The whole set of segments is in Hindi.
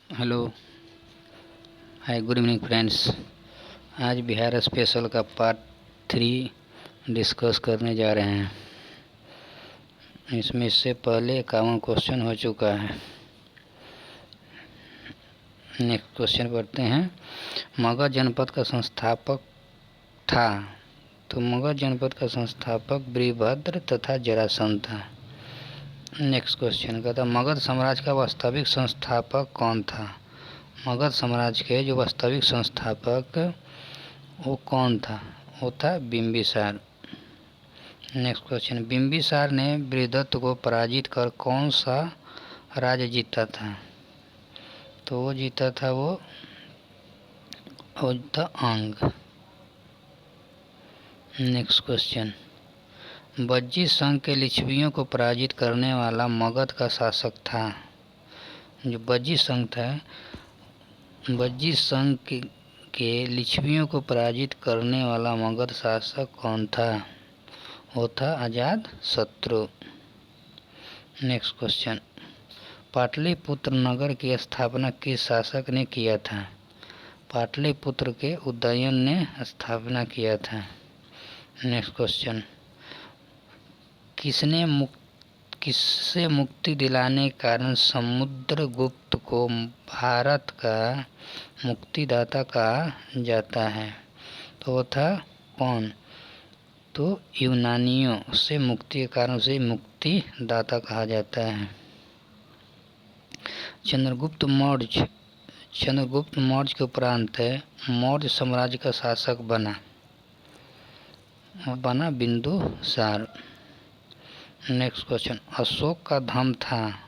हेलो। हाय, गुड इवनिंग फ्रेंड्स। आज बिहार स्पेशल का पार्ट 3 डिस्कस करने जा रहे हैं। इससे पहले 51 क्वेश्चन हो चुका है। नेक्स्ट क्वेश्चन पढ़ते हैं। मगध जनपद का संस्थापक था। तो मगध जनपद का संस्थापक वीरभद्र तथा जरासंध था। नेक्स्ट क्वेश्चन कहता है मगध साम्राज्य का वास्तविक संस्थापक कौन था। मगध साम्राज्य के जो वास्तविक संस्थापक वो कौन था। वो था बिंबिसार। नेक्स्ट क्वेश्चन, बिंबिसार ने बृहदत्त को पराजित कर कौन सा राज्य जीता था। तो वो जीता था वो था अंग। नेक्स्ट क्वेश्चन, बज्जी संघ के लिच्छवियों को पराजित करने वाला मगध का शासक था। जो बज्जी संघ था, बज्जी संघ के लिच्छवियों को पराजित करने वाला मगध शासक कौन था। वो था अजात शत्रु। नेक्स्ट क्वेश्चन, पाटलिपुत्र नगर की स्थापना किस शासक ने किया था। पाटलिपुत्र के उदयन ने स्थापना किया था। नेक्स्ट क्वेश्चन, किससे मुक्ति दिलाने के कारण समुद्रगुप्त को भारत का मुक्तिदाता कहा जाता है। तो वो था कौन। तो यूनानियों से मुक्ति के कारण से मुक्तिदाता कहा जाता है। चंद्रगुप्त मौर्य के उपरांत मौर्य साम्राज्य का शासक बना बिंदुसार। नेक्स्ट क्वेश्चन, अशोक का धर्म था।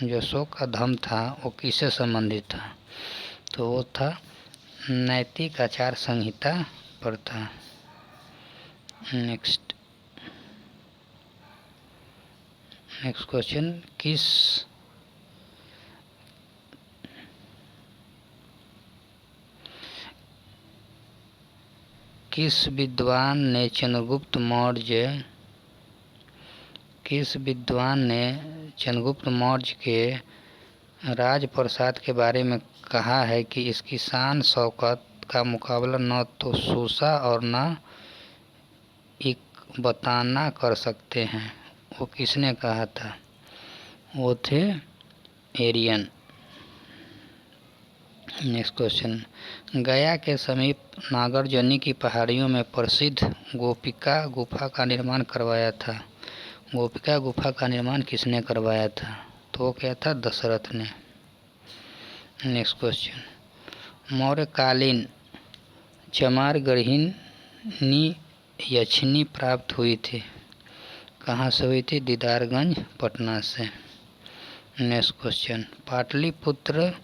जो अशोक का धर्म था वो किससे संबंधित था। तो वो था नैतिक आचार संहिता पर था। नेक्स्ट क्वेश्चन, किस विद्वान ने चंद्रगुप्त मौर्य के राजप्रसाद के बारे में कहा है कि इसकी शान शौकत का मुकाबला न तो सूसा और न इकबाताना कर सकते हैं। वो किसने कहा था। वो थे एरियन। नेक्स्ट क्वेश्चन, गया के समीप नागार्जुनी की पहाड़ियों में प्रसिद्ध गोपिका गुफा का निर्माण करवाया था। गोपिका गुफा का निर्माण किसने करवाया था। तो वो क्या था, दशरथ ने। नेक्स्ट क्वेश्चन, मौर्यकालीन चमार गृहिणी यक्षिणी प्राप्त हुई थी। कहाँ से हुई थी, दीदारगंज पटना से। नेक्स्ट क्वेश्चन, पाटलिपुत्र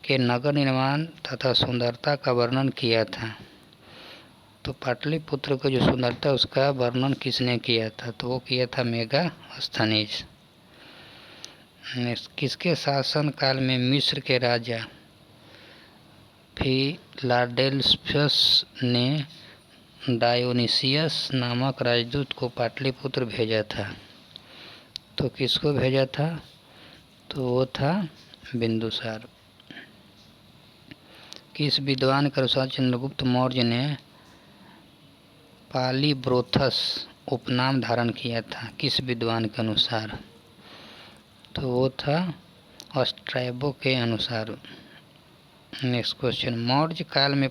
के नगर निर्माण तथा सुंदरता का वर्णन किया था। तो पाटलिपुत्र को जो सुंदरता उसका वर्णन किसने किया था। तो वो किया था मेगास्थनीज। किसके शासन काल में मिस्र के राजा फिलाडेल्फियस ने डायोनिसियस नामक राजदूत को पाटलिपुत्र भेजा था। तो किसको भेजा था। तो वो था बिंदुसार। किस विद्वान के अनुसार चंद्रगुप्त मौर्य ने पालीब्रोथस उपनाम धारण किया था। किस विद्वान के अनुसार। तो वो था स्ट्रैबो के अनुसार। नेक्स्ट क्वेश्चन, मौर्य काल में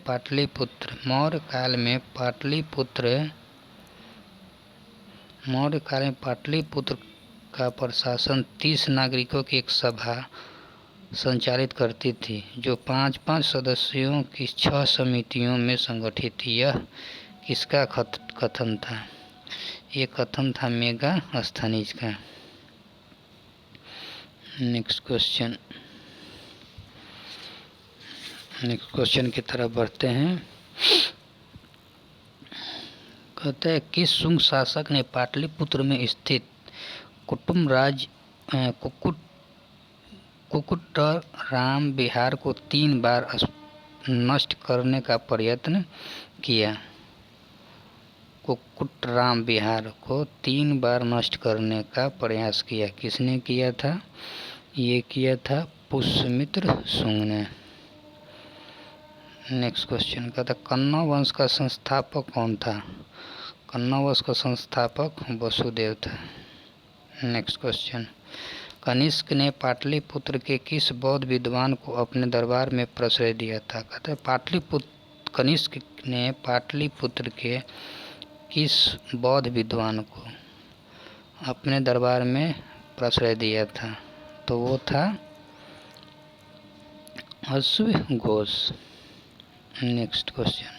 पाटलिपुत्र का प्रशासन 30 नागरिकों की एक सभा संचालित करती थी जो 5-5 सदस्यों की 6 समितियों में संगठित थी। यह किसका कथन था। ये कथन था मेगास्थनीज का। नेक्स्ट क्वेश्चन की तरफ बढ़ते हैं। कहते हैं किस शुंग शासक ने पाटलिपुत्र में स्थित कुक्कुटराम विहार को 3 बार नष्ट करने का प्रयत्न किया। कुक्कुटराम विहार को 3 बार नष्ट करने का प्रयास किया। किसने किया था। ये किया था पुष्यमित्र शुंग ने। नेक्स्ट क्वेश्चन कहता है कन्नौ वंश का संस्थापक कौन था? कन्नौ वंश का संस्थापक वसुदेव था। नेक्स्ट क्वेश्चन कनिष्क ने पाटलिपुत्र के किस बौद्ध विद्वान को अपने दरबार में प्रश्रय दिया था? कहते हैं कनिष्क ने पाटलिपुत्र के किस बौद्ध विद्वान को अपने दरबार में प्रश्रय दिया था? तो वो था अश्वघोष। नेक्स्ट क्वेश्चन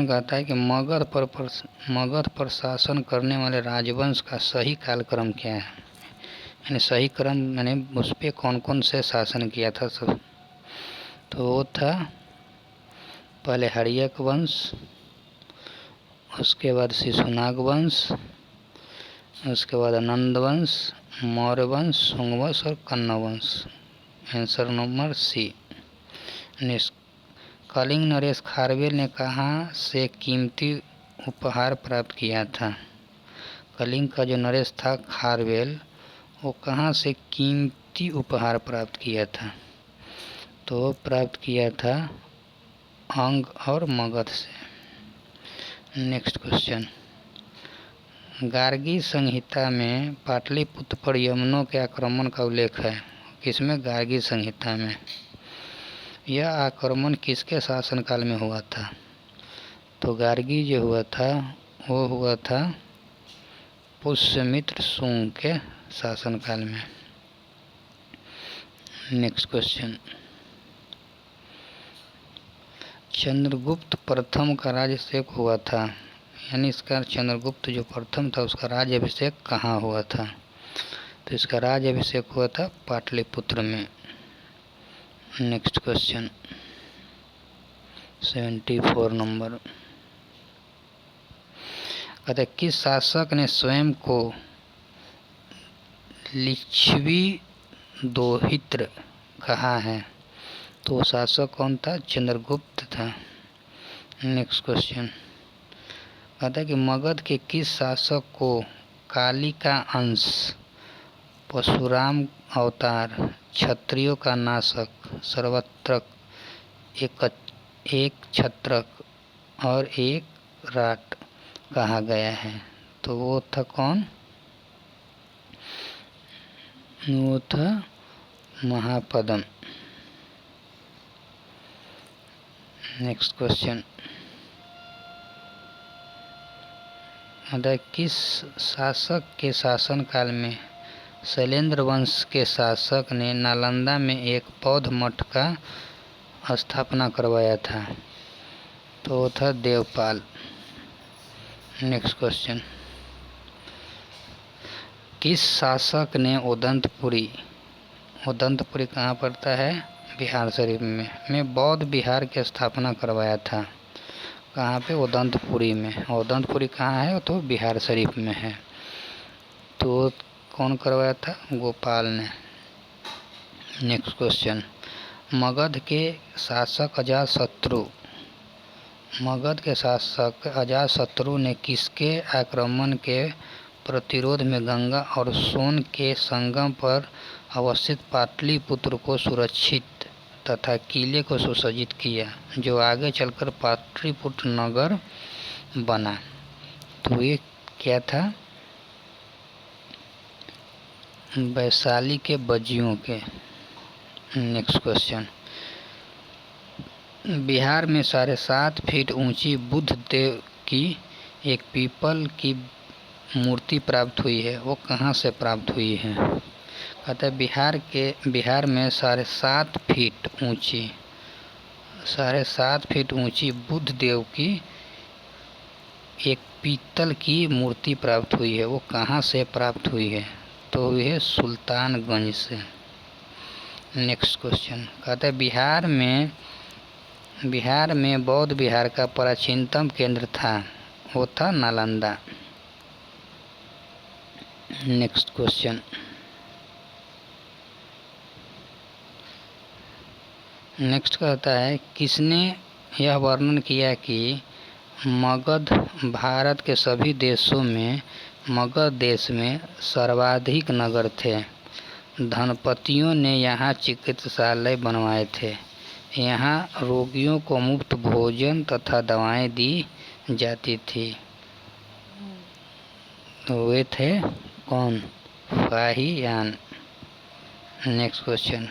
कहता है कि मगध पर शासन करने वाले राजवंश का सही कालक्रम क्या है? यानी सही क्रम यानी उस पर कौन कौन से शासन किया था सब? तो वो था पहले हर्यक वंश, उसके बाद शिशुनाग वंश, उसके बाद आनंद वंश, मौर्य वंश, शुंग वंश और कन्नौ वंश। Answer number C. कलिंग नरेश खारवेल ने कहाँ से कीमती उपहार प्राप्त किया था? कलिंग का जो नरेश था खारवेल वो कहाँ से कीमती उपहार प्राप्त किया था? तो प्राप्त किया था अंग और मगध से। नेक्स्ट क्वेश्चन गार्गी संहिता में पाटलिपुत्र पर यवनों के आक्रमण का उल्लेख है। किसमें? गार्गी संहिता में। यह आक्रमण किसके शासनकाल में हुआ था? तो गार्गी जो हुआ था वो हुआ था पुष्यमित्र शुंग के शासनकाल में। नेक्स्ट क्वेश्चन चंद्रगुप्त प्रथम का राज्याभिषेक हुआ था, यानी इसका चंद्रगुप्त जो प्रथम था उसका राज्याभिषेक कहाँ हुआ था? तो इसका राज्याभिषेक हुआ था पाटलिपुत्र में। नेक्स्ट क्वेश्चन 74 नंबर कहते किस शासक ने स्वयं को लिच्छवी दोहित्र कहा है? तो शासक कौन था? चंद्रगुप्त था। नेक्स्ट क्वेश्चन कहता है कि मगध के किस शासक को काली का अंश, परशुराम अवतार, क्षत्रियों का नाशक, सर्वत्रक, एक छत्रक और एक राट कहा गया है? तो वो था कौन? वो था महापद्म। नेक्स्ट क्वेश्चन किस शासक के शासनकाल में शैलेंद्र वंश के शासक ने नालंदा में एक बौद्ध मठ का स्थापना करवाया था? तो वो था देवपाल। नेक्स्ट क्वेश्चन किस शासक ने उदंतपुरी कहाँ पड़ता है? बिहार शरीफ में बौद्ध विहार की स्थापना करवाया था? कहाँ पे? उदंतपुरी में। उदंतपुरी कहाँ है? तो बिहार शरीफ में है। तो कौन करवाया था? गोपाल ने। नेक्स्ट क्वेश्चन मगध के शासक अजातशत्रु ने किसके आक्रमण के प्रतिरोध में गंगा और सोन के संगम पर अवस्थित पाटलिपुत्र को सुरक्षित तथा किले को सुसज्जित किया, जो आगे चलकर पाटलिपुत्र नगर बना? तो ये क्या था? वैशाली के बजियों के। नेक्स्ट क्वेश्चन बिहार में 7.5 फीट ऊंची बुद्ध देव की एक पीपल की मूर्ति प्राप्त हुई है, वो कहाँ से प्राप्त हुई है? कहता है बिहार में 7.5 फीट ऊंची बुद्ध देव की एक पीतल की मूर्ति प्राप्त हुई है, वो कहाँ से प्राप्त हुई है? तो हुई है सुल्तानगंज से। नेक्स्ट क्वेश्चन कहता है बिहार में बौद्ध विहार का प्राचीनतम केंद्र था, वो था नालंदा। नेक्स्ट क्वेश्चन कहता है किसने यह वर्णन किया कि मगध भारत के सभी देशों में मगध देश में सर्वाधिक नगर थे? धनपतियों ने यहाँ चिकित्सालय बनवाए थे। यहाँ रोगियों को मुफ्त भोजन तथा दवाएं दी जाती थी। तो वे थे कौन? फाहियान। नेक्स्ट क्वेश्चन,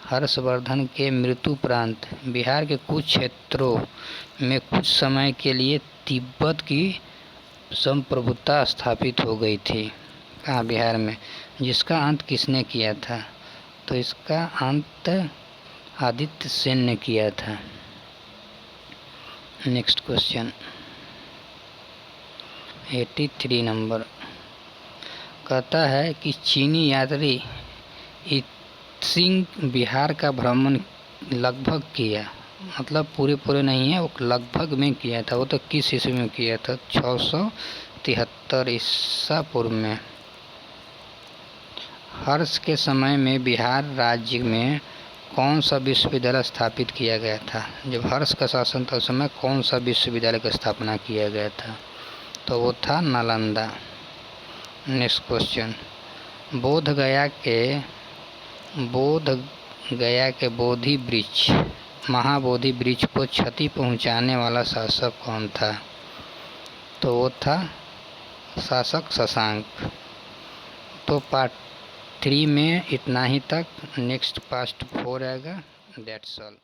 हर्षवर्धन के मृत्युपरांत बिहार के कुछ क्षेत्रों में कुछ समय के लिए तिब्बत की संप्रभुता स्थापित हो गई थी। कहाँ? बिहार में। जिसका अंत किसने किया था? तो इसका अंत आदित्य सेन ने किया था। नेक्स्ट क्वेश्चन 83 नंबर कहता है कि चीनी यात्री इत्सिंग बिहार का भ्रमण लगभग किया, मतलब पूरे नहीं है, वो लगभग में किया था। वो तो किस ईस्वी में किया था? 673 ईसा पूर्व में। हर्ष के समय में बिहार राज्य में कौन सा विश्वविद्यालय स्थापित किया गया था? जब हर्ष का शासन था उस समय कौन सा विश्वविद्यालय की स्थापना किया गया था? तो वो था नालंदा। नेक्स्ट क्वेश्चन, बोध गया के बोधि वृक्ष, महाबोधि वृक्ष को क्षति पहुंचाने वाला शासक कौन था? तो वो था शासक शशांक। तो पार्ट 3 में इतना ही तक। नेक्स्ट पार्ट 4 आएगा। That's all.